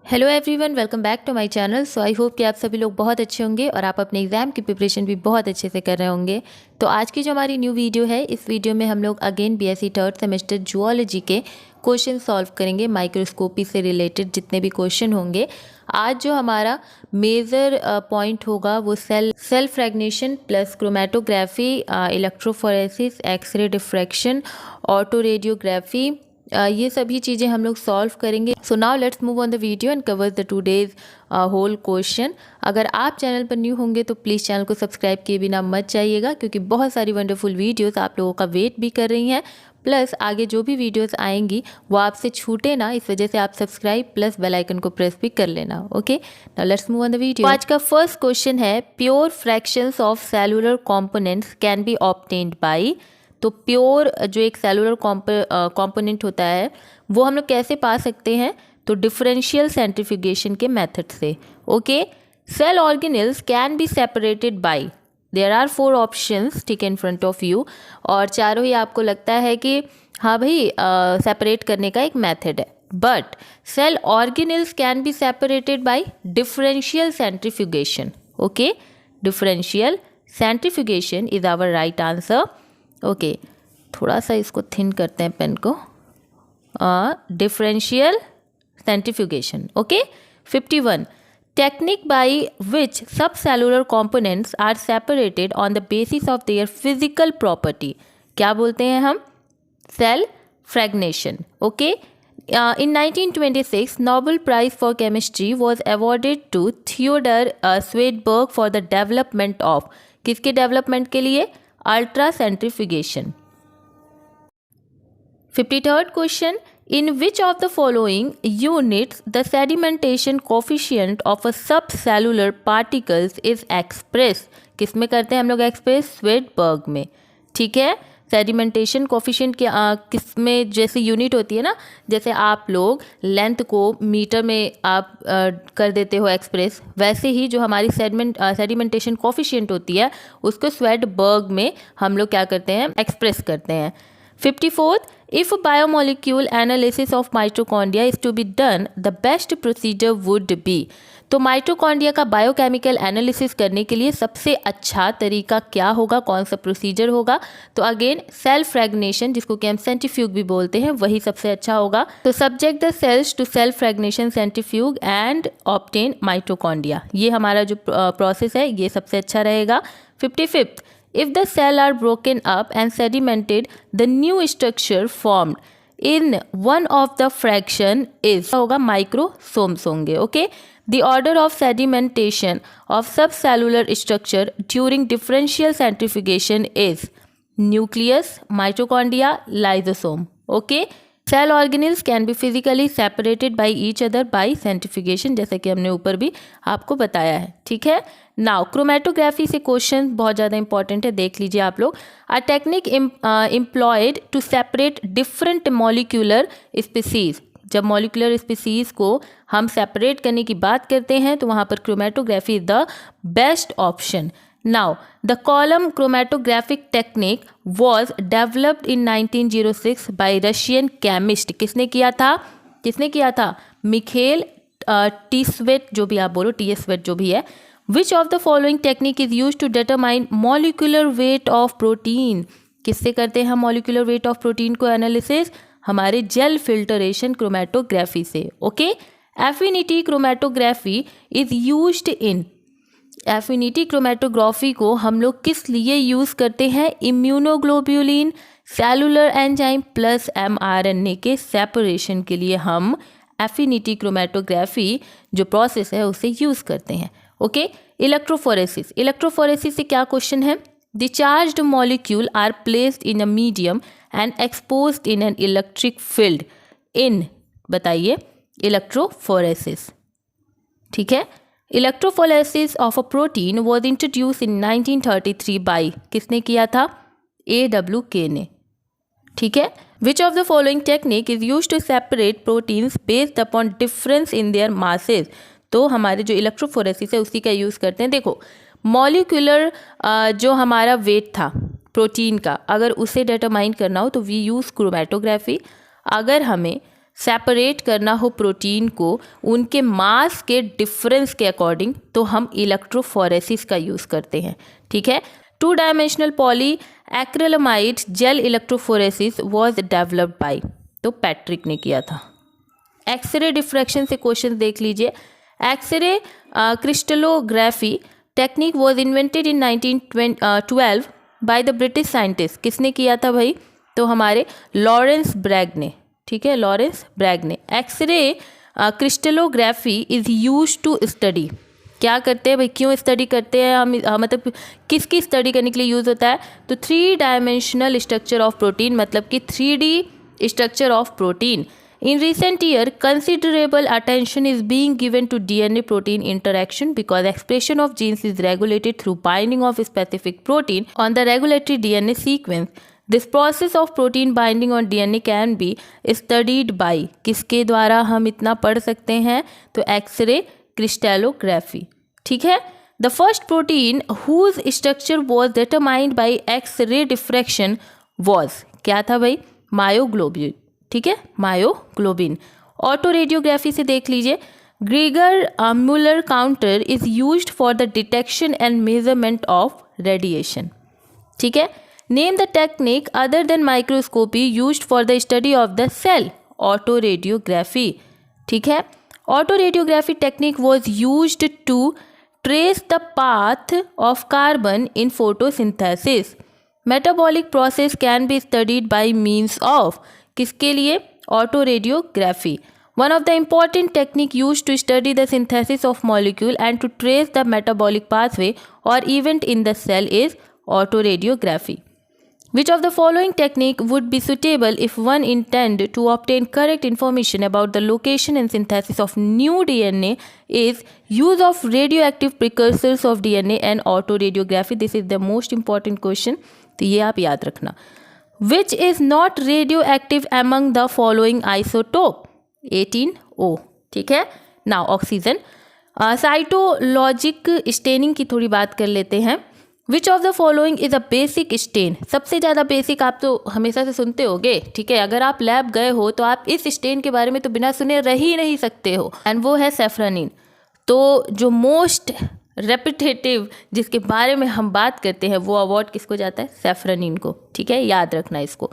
Hello everyone, welcome back to my channel. So I hope कि आप सभी लोग बहुत अच्छे होंगे और आप अपने एग्ज़ाम की प्रिपरेशन भी बहुत अच्छे से कर रहे होंगे। तो आज की जो हमारी न्यू वीडियो है, इस वीडियो में हम लोग again BSc third semester zoology के क्वेश्चन सॉल्व करेंगे। माइक्रोस्कोपी से रिलेटेड जितने भी क्वेश्चन होंगे, आज जो हमारा मेजर पॉइंट होगा वो cell fractionation plus chromatography, electrophoresis, X ray diffraction, auto radiography, ये सभी चीज़ें हम लोग सॉल्व करेंगे। So now let's move on the video and cover the today's whole question. अगर आप चैनल पर न्यू होंगे तो प्लीज़ चैनल को सब्सक्राइब किए बिना मत जाइएगा, क्योंकि बहुत सारी वंडरफुल वीडियोस आप लोगों का वेट भी कर रही हैं। प्लस आगे जो भी वीडियोस आएंगी वो आपसे छूटे ना, इस वजह से आप सब्सक्राइब प्लस बेल आइकन को प्रेस भी कर लेना। Okay, now let's move on the video. आज का फर्स्ट क्वेश्चन है, pure fractions of cellular components can be obtained by. तो प्योर जो एक सेलुलर कंपोनेंट होता है वो हम लोग कैसे पा सकते हैं? तो डिफरेंशियल सेंट्रीफ्यूगेशन के मेथड से। Okay, cell organelles can be separated by, there are 4 options, ठीक है, इन फ्रंट ऑफ यू, और चारों ही आपको लगता है कि हाँ भाई सेपरेट करने का एक मेथड है। But cell organelles can be separated by differential centrifugation. Okay, differential centrifugation is our right answer. Okay, थोड़ा सा इसको थिन करते हैं पेन को। Differential centrifugation. Okay, 51, technique by which sub cellular components are separated on the basis of their physical property. क्या बोलते हैं हम? Cell fractionation. Okay, in 1926 Nobel Prize for Chemistry was awarded to Theodor Schwarzenberg for the development of, किसके development के लिए? Ultra centrifugation. 53rd question, in which of the following units the sedimentation coefficient of a सब cellular particles is express. किस में करते हैं हम लोग एक्सप्रेस? स्वेडबर्ग में। ठीक है, सेडिमेंटेशन कोफिशिएंट के किस में जैसे यूनिट होती है ना, जैसे आप लोग लेंथ को मीटर में आप कर देते हो एक्सप्रेस, वैसे ही जो हमारी सेडिमेंटेशन कोफिशिएंट होती है उसको स्वेडबर्ग में हम लोग क्या करते हैं? एक्सप्रेस करते हैं। 54th, if biomolecule analysis of mitochondria is to be done, the best procedure would be। तो माइटोकॉन्ड्रिया का बायोकेमिकल एनालिसिस करने के लिए सबसे अच्छा तरीका क्या होगा? कौन सा प्रोसीजर होगा? तो अगेन सेल फ्रेगनेशन, जिसको कि हम सेंट्रीफ्यूग भी बोलते हैं, वही सबसे अच्छा होगा। तो subject the cells to cell fractionation centrifuge and obtain mitochondria, ये हमारा जो प्रोसेस है ये सबसे अच्छा रहेगा। 55th, if the cell are broken up and sedimented, the new structure formed in one of the fraction is होगा माइक्रोसोम्स होंगे। Okay, the order of sedimentation of subcellular structure during differential centrifugation is nucleus, mitochondria, lysosome. Okay, cell organelles can be physically separated by each other by centrifugation, जैसे कि हमने ऊपर भी आपको बताया है। ठीक है, नाउ क्रोमेटोग्राफी से क्वेश्चन बहुत ज़्यादा इंपॉर्टेंट है, देख लीजिए आप लोग। A technique employed to separate different molecular species. जब मॉलिक्यूलर स्पीसीज को हम सेपरेट करने की बात करते हैं तो वहाँ पर chromatography is the best option. Now the column chromatographic technique was developed in 1906 bye Russian chemist. किसने किया था? किसने किया था? मिखेल टीस्वेट, जो भी आप बोलो, टीएस्वेट जो भी है। Which of the following technique is use to determine molecular weight of protein. किससे करते हैं हम मॉलिक्यूलर वेट ऑफ प्रोटीन को एनालिसिस? हमारे जेल फिल्टरेशन क्रोमेटोग्राफी से। Okay, affinity chromatography is used in, affinity chromatography को हम लोग किस लिए यूज़ करते हैं? Immunoglobulin, cellular enzyme plus mRNA के सेपरेशन के लिए हम एफिनिटी क्रोमेटोग्राफी जो प्रोसेस है उसे यूज़ करते हैं। ओके, इलेक्ट्रोफोरेसिस, इलेक्ट्रोफोरेसिस से क्या क्वेश्चन है? The charged molecule are placed in a medium and exposed in an electric field in, बताइए, इलेक्ट्रोफोरेसिस। ठीक है, electrophoresis of a protein was introduce in 1933 by, किसने किया था? AWK ने। ठीक है, which of the following technique is use to separate proteins based upon difference in their masses. तो हमारे जो इलेक्ट्रोफोरेसिस है उसी का यूज़ करते हैं। देखो, मॉलिक्यूलर जो हमारा वेट था प्रोटीन का, अगर उसे डिटरमाइन करना हो तो वी यूज़ क्रोमेटोग्राफी। अगर हमें सेपरेट करना हो प्रोटीन को उनके मास के डिफरेंस के अकॉर्डिंग, तो हम इलेक्ट्रोफोरेसिस का यूज़ करते हैं। ठीक है, 2 dimensional poly acrylamide gel electrophoresis was developed by, तो पैट्रिक ने किया था। एक्सरे डिफ्रैक्शन से क्वेश्चन देख लीजिए। X ray crystallography technique was invented in 1912 by the British scientist. किसने किया था भाई? तो हमारे लॉरेंस ब्रैग ने। ठीक है, लॉरेंस ब्रैग ने। X ray crystallography is use to study, क्या करते हैं भाई, क्यों स्टडी करते हैं हम, मतलब किसकी स्टडी करने के लिए यूज़ होता है? तो 3 डायमेंशनल स्ट्रक्चर ऑफ प्रोटीन, मतलब कि 3D structure of protein. In recent year, considerable attention is being given to DNA-protein interaction because expression of genes is regulated through binding of specific protein on the regulatory DNA sequence. This process of protein binding on DNA can be studied by, किसके द्वारा हम इतना पढ़ सकते हैं? तो x ray crystallography. ठीक है, the first protein whose structure was determined by X-ray diffraction was, क्या था भाई? मायोग्लोबिन। ठीक है, मायोग्लोबिन। ऑटो रेडियोग्राफी से देख लीजिए। ग्रीगर Muller counter is used for the detection and measurement of radiation. ठीक है, name the technique other than microscopy used for the study of the cell. Auto radiography. ठीक है, auto radiography technique was used to trace the path of carbon in photosynthesis. Metabolic process can be studied by means of, किसके लिए? Auto radiography. One of the important technique use to study the synthesis of molecule and to trace the metabolic pathway और event in the cell is auto radiography. Which of the following technique would be suitable if one intend to obtain correct information about the location and synthesis of new DNA is use of radioactive precursors of DNA and autoradiography. This is the most important question. तो ये आप याद रखना। Which is not radioactive among the following isotope? 18O। ठीक है, now oxygen। साइटोलॉजिक staining की थोड़ी बात कर लेते हैं। Which of the following is a basic stain? सबसे ज़्यादा बेसिक आप तो हमेशा से सुनते होगे। ठीक है, अगर आप लैब गए हो तो आप इस स्टेन के बारे में तो बिना सुने रह ही नहीं सकते हो, एंड वो है सेफ्रानिन। तो जो मोस्ट रेपिटेटिव जिसके बारे में हम बात करते हैं वो अवार्ड किसको जाता है? सेफ्रानिन को। ठीक है, याद रखना इसको।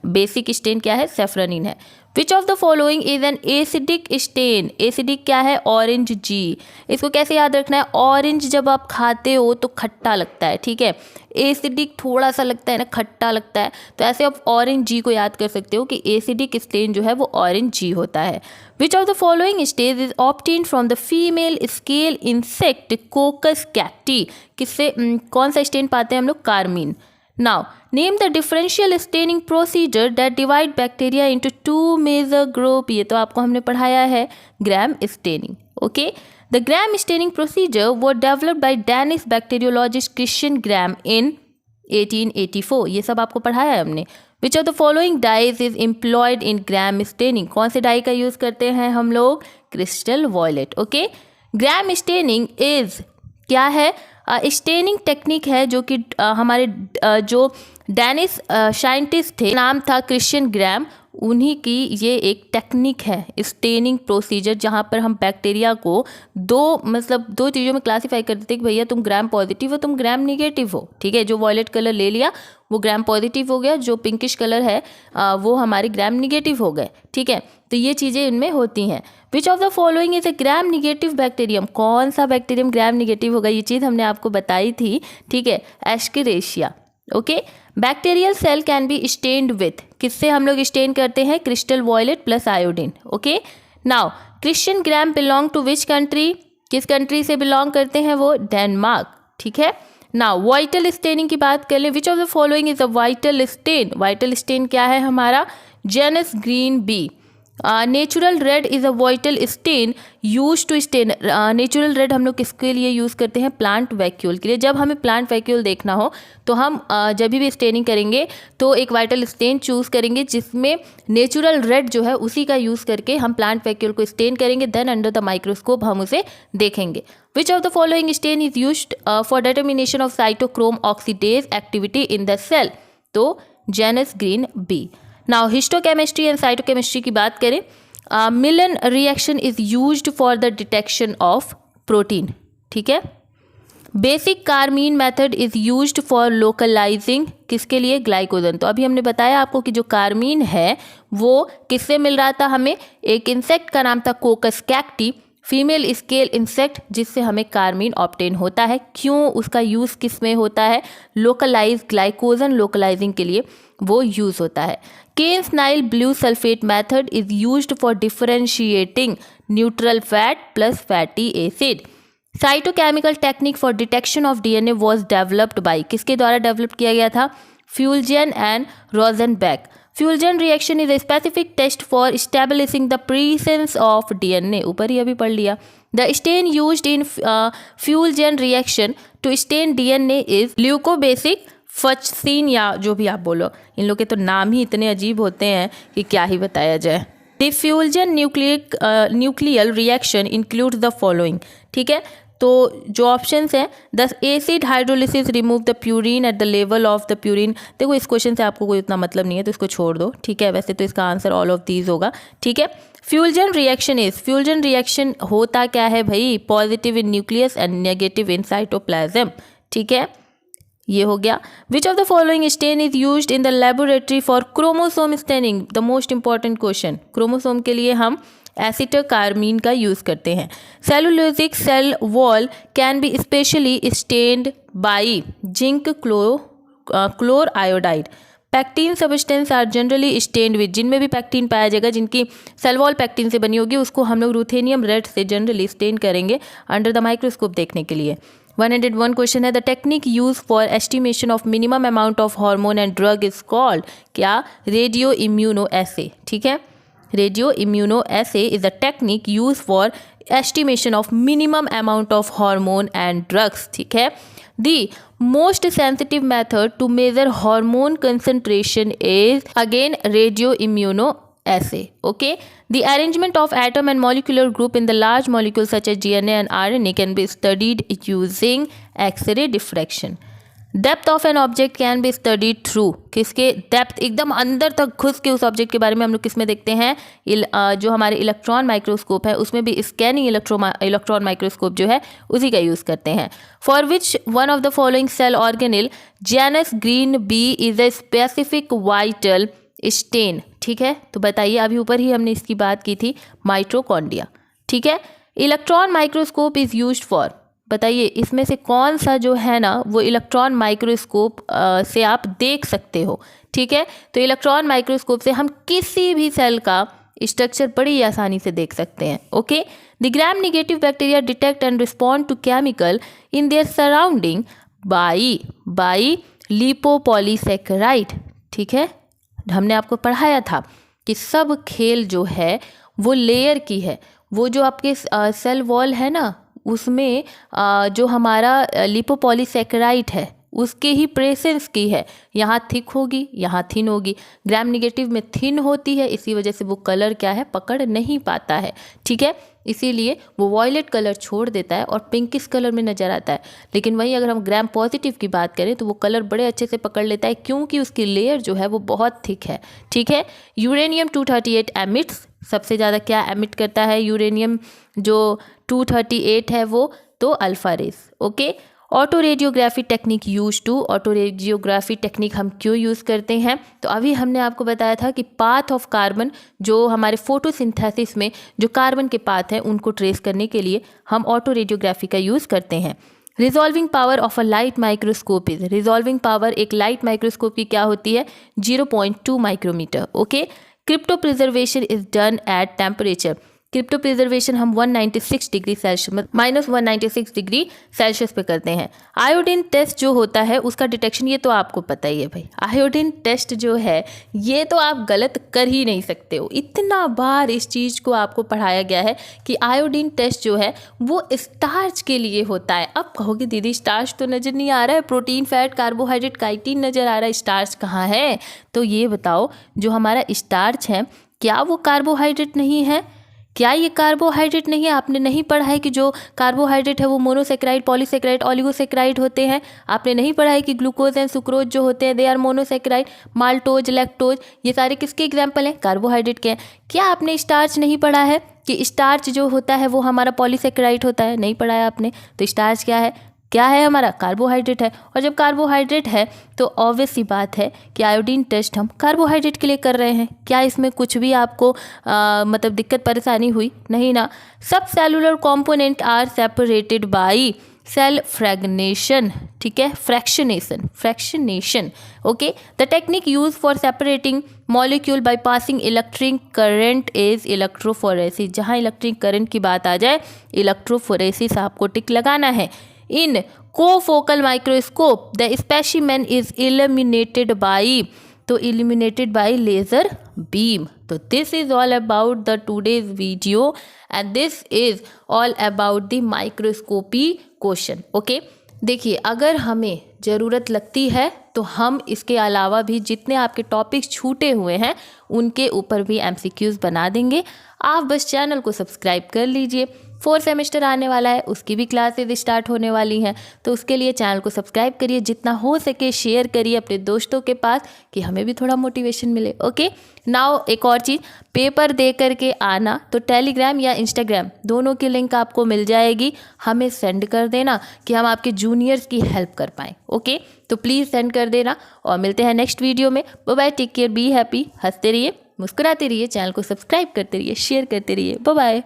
बेसिक स्टेन क्या है? सेफ्रानिन है। Which of the following is an acidic stain? Acidic क्या है? Orange G. इसको कैसे याद रखना है? ऑरेंज जब आप खाते हो तो खट्टा लगता है। ठीक है, एसिडिक थोड़ा सा लगता है ना, खट्टा लगता है, तो ऐसे आप ऑरेंज जी को याद कर सकते हो कि एसिडिक स्टेन जो है वो ऑरेंज जी होता है। Which of the following stage is obtain from the female scale insect कोकस cacti? किससे कौन सा स्टेन पाते हैं हम लोग? Carmine. Now, name the differential staining procedure that divide bacteria into 2 major group. ये तो आपको हमने पढ़ाया है, Gram staining. Okay? The Gram staining procedure was developed by Danish bacteriologist Christian Gram in 1884. ये सब आपको पढ़ाया है हमने। Which of the following dyes is employed in Gram staining? कौन से डाई का यूज़ करते हैं हम लोग? Crystal violet. Okay? Gram staining is क्या है? स्टेनिंग टेक्निक है जो कि हमारे जो डैनिश साइंटिस्ट थे, नाम था क्रिश्चियन ग्राम, उन्हीं की ये एक टेक्निक है स्टेनिंग प्रोसीजर, जहाँ पर हम बैक्टीरिया को दो चीज़ों में क्लासीफाई कर देते हैं कि भैया तुम ग्राम पॉजिटिव हो, तुम ग्राम निगेटिव हो। ठीक है, जो वॉयलेट कलर ले लिया वो ग्राम पॉजिटिव हो गया, जो पिंकिश कलर है वो हमारे ग्राम निगेटिव हो गए। ठीक है, तो ये चीज़ें इनमें होती हैं। Which of the following is a gram negative bacterium? कौन सा बैक्टीरियम ग्राम निगेटिव होगा? ये चीज़ हमने आपको बताई थी। ठीक है, Escherichia. Okay, bacterial cell can be stained with, किससे हम लोग स्टेन करते हैं? Crystal violet plus iodine. Okay, now Christian Gram belong to which country? किस कंट्री से बिलोंग करते हैं वो? डेनमार्क। ठीक है, नाउ वाइटल स्टेनिंग की बात कर ले। Which of the following is a vital stain? Vital stain क्या है हमारा? Janus green B. Natural red is a vital stain use to stain. Natural red हम लोग किसके लिए यूज़ करते हैं? प्लांट वैक्यूल के लिए। जब हमें प्लांट वैक्यूल देखना हो तो हम जब भी स्टेनिंग करेंगे तो एक वाइटल स्टेन चूज़ करेंगे जिसमें नेचुरल रेड जो है उसी का यूज़ करके हम प्लांट वैक्यूल को स्टेन करेंगे, देन अंडर द माइक्रोस्कोप हम उसे देखेंगे। Which of the following stain is used for determination of cytochrome oxidase activity in the cell? तो Janus green B. Now histochemistry and cytochemistry की बात करें Millon reaction is used for the detection of protein, ठीक है। Basic carmine method is used for localizing, किसके लिए, glycogen. तो अभी हमने बताया आपको कि जो कार्मीन है वो किससे मिल रहा था हमें, एक इंसेक्ट का नाम था कोकस कैक्टी, फीमेल स्केल इंसेक्ट, जिससे हमें कार्मीन ऑब्टेन होता है। क्यों, उसका यूज़ किस में होता है, लोकलाइज ग्लाइकोजन लोकलाइजिंग के लिए वो यूज़ होता है। केन-स्नाइल blue sulphate method is used for differentiating neutral fat plus fatty acid. Cytochemical technique for detection of DNA was developed by, किसके द्वारा डेवलप किया गया था, Feulgen and Rosenbeck. Feulgen reaction is a specific test for establishing the presence of DNA, ऊपर ही अभी पढ़ लिया। The stain used in Feulgen reaction to stain DNA is leucobasic fuchsin, या जो भी आप बोलो, इन लोग के तो नाम ही इतने अजीब होते हैं कि क्या ही बताया जाए। The Feulgen nucleal reaction include the following, ठीक है। तो जो ऑप्शंस हैं, the acid hydrolysis remove the purine at the level of the purine. देखो इस क्वेश्चन से आपको कोई उतना मतलब नहीं है तो इसको छोड़ दो, ठीक है। वैसे तो इसका आंसर ऑल ऑफ दीज होगा, ठीक है। Feulgen reaction is, Feulgen reaction होता क्या है भाई, positive in nucleus and negative in cytoplasm, ठीक है, ये हो गया। Which of the following stain is used in the laboratory for chromosome staining, the most important question. Chromosome के लिए हम एसिटोकार्मीन का यूज़ करते हैं। Cellulosic cell wall can be specially stained by zinc chlor iodide. Pectin substance are generally stained with, जिनमें भी pectin पाया जाएगा, जिनकी सेल वॉल पैक्टीन से बनी होगी, उसको हम लोग रूथेनियम रेड से जनरली स्टेन करेंगे अंडर द माइक्रोस्कोप देखने के लिए। 101 क्वेश्चन है, the technique use for estimation of minimum amount of hormone and drug is called, क्या, रेडियो इम्यूनो एसे, ठीक है। Radio immuno assay is a technique use for estimation of minimum amount of hormone and drugs, ठीक है। The most sensitive method to measure hormone concentration is again radio immuno assay, okay. The arrangement of atom and molecular group in the large molecules such as DNA and RNA can be studied using X-ray diffraction. Depth of an object can be studied through, किसके, depth एकदम अंदर तक घुस के उस object के बारे में हम लोग किस में देखते हैं, जो हमारे इलेक्ट्रॉन माइक्रोस्कोप है उसमें भी स्कैनिंग इलेक्ट्रॉन माइक्रोस्कोप जो है उसी का यूज़ करते हैं। For which one of the following cell organelle Janus green B is a specific vital stain, ठीक है। तो बताइए, अभी ऊपर ही हमने इसकी बात की थी, माइटोकॉन्ड्रिया, ठीक है। Electron microscope is used for, बताइए इसमें से कौन सा जो है ना वो इलेक्ट्रॉन माइक्रोस्कोप से आप देख सकते हो, ठीक है। तो इलेक्ट्रॉन माइक्रोस्कोप से हम किसी भी सेल का स्ट्रक्चर बड़ी आसानी से देख सकते हैं, okay. The Gram negative bacteria detect and respond to chemical in their surrounding by lipopolysaccharide, ठीक है। हमने आपको पढ़ाया था कि सब खेल जो है वो लेयर की है, वो जो आपके सेल वॉल है ना उसमें जो हमारा लिपोपॉलीसेकेराइड है उसके ही प्रेजेंस की है, यहाँ थिक होगी यहाँ थिन होगी। ग्राम नेगेटिव में थिन होती है, इसी वजह से वो कलर क्या है, पकड़ नहीं पाता है, ठीक है। इसीलिए वो वॉयलेट कलर छोड़ देता है और पिंकिश कलर में नज़र आता है। लेकिन वहीं अगर हम ग्राम पॉजिटिव की बात करें तो वो कलर बड़े अच्छे से पकड़ लेता है, क्योंकि उसकी लेयर जो है वो बहुत थिक है, ठीक है। यूरेनियम 238 एमिट्स, सबसे ज़्यादा क्या एमिट करता है यूरेनियम जो 238 है वो, तो alpha rays, okay. Auto radiography technique use to, auto radiography technique हम क्यों यूज़ करते हैं, तो अभी हमने आपको बताया था कि पाथ ऑफ कार्बन, जो हमारे फोटोसिंथेसिस में जो कार्बन के पाथ हैं उनको ट्रेस करने के लिए हम ऑटो रेडियोग्राफी का यूज़ करते हैं। Resolving power of a light microscope is, resolving power एक लाइट माइक्रोस्कोप की क्या होती है, 0.2 micrometre, okay. Cryo preservation is done at temperature, cryo preservation हम 196 डिग्री सेल्सियस -196 डिग्री सेल्सियस पे करते हैं। आयोडीन टेस्ट जो होता है उसका डिटेक्शन, ये तो आपको पता ही है भाई, आयोडीन टेस्ट जो है ये तो आप गलत कर ही नहीं सकते हो, इतना बार इस चीज़ को आपको पढ़ाया गया है कि आयोडीन टेस्ट जो है वो स्टार्च के लिए होता है। अब कहोगे दीदी स्टार्च तो नज़र नहीं आ रहा है, प्रोटीन, फैट, कार्बोहाइड्रेट, काइटिन नज़र आ रहा है, स्टार्च कहाँ है, तो ये बताओ जो हमारा स्टार्च है क्या वो कार्बोहाइड्रेट नहीं है, क्या ये कार्बोहाइड्रेट नहीं है? आपने नहीं पढ़ा है कि जो कार्बोहाइड्रेट है वो मोनोसेक्राइड, पॉलीसेक्राइड, ऑलिगोसेक्राइड होते हैं। आपने नहीं पढ़ा है कि ग्लूकोज एंड सुक्रोज जो होते हैं they are monosaccharide. Maltose, lactose, ये सारे किसके एग्जाम्पल हैं? कार्बोहाइड्रेट के हैं। क्या आपने स्टार्च नहीं पढ़ा है कि स्टार्च जो होता है वो हमारा पॉलीसेक्राइड होता है? नहीं पढ़ा है आपने। तो स्टार्च क्या है हमारा? कार्बोहाइड्रेट है। और जब कार्बोहाइड्रेट है तो ऑब्वियस सी बात है कि आयोडीन टेस्ट हम कार्बोहाइड्रेट के लिए कर रहे हैं। क्या इसमें कुछ भी आपको मतलब दिक्कत परेशानी हुई? नहीं ना। Sub cellular component are separated by cell fractionation, ठीक है, fractionation, okay. The technique use for separating molecule by passing electric current is electrophoresis. जहाँ इलेक्ट्रिक करंट की बात आ जाए, इलेक्ट्रोफोरेसिस आपको टिक लगाना है। In cofocal microscope, the specimen is illuminated by laser beam. So this is all about the today's video, and this is all about the microscopy question. Okay, देखिए, अगर हमें ज़रूरत लगती है तो हम इसके अलावा भी जितने आपके टॉपिक्स छूटे हुए हैं उनके ऊपर भी MCQs बना देंगे। आप बस चैनल को सब्सक्राइब कर लीजिए। 4th सेमेस्टर आने वाला है, उसकी भी क्लासेज स्टार्ट होने वाली हैं, तो उसके लिए चैनल को सब्सक्राइब करिए, जितना हो सके शेयर करिए अपने दोस्तों के पास कि हमें भी थोड़ा मोटिवेशन मिले। ओके, नाउ एक और चीज़, पेपर दे करके आना तो टेलीग्राम या इंस्टाग्राम दोनों की लिंक आपको मिल जाएगी, हमें सेंड कर देना कि हम आपके जूनियर्स की हेल्प कर पाएँ। ओके, तो प्लीज़ सेंड कर देना और मिलते हैं नेक्स्ट वीडियो में। Bye bye, take care, be happy, हंसते रहिए, मुस्कुराते रहिए, चैनल को सब्सक्राइब करते रहिए, शेयर करते रहिए। Bye bye.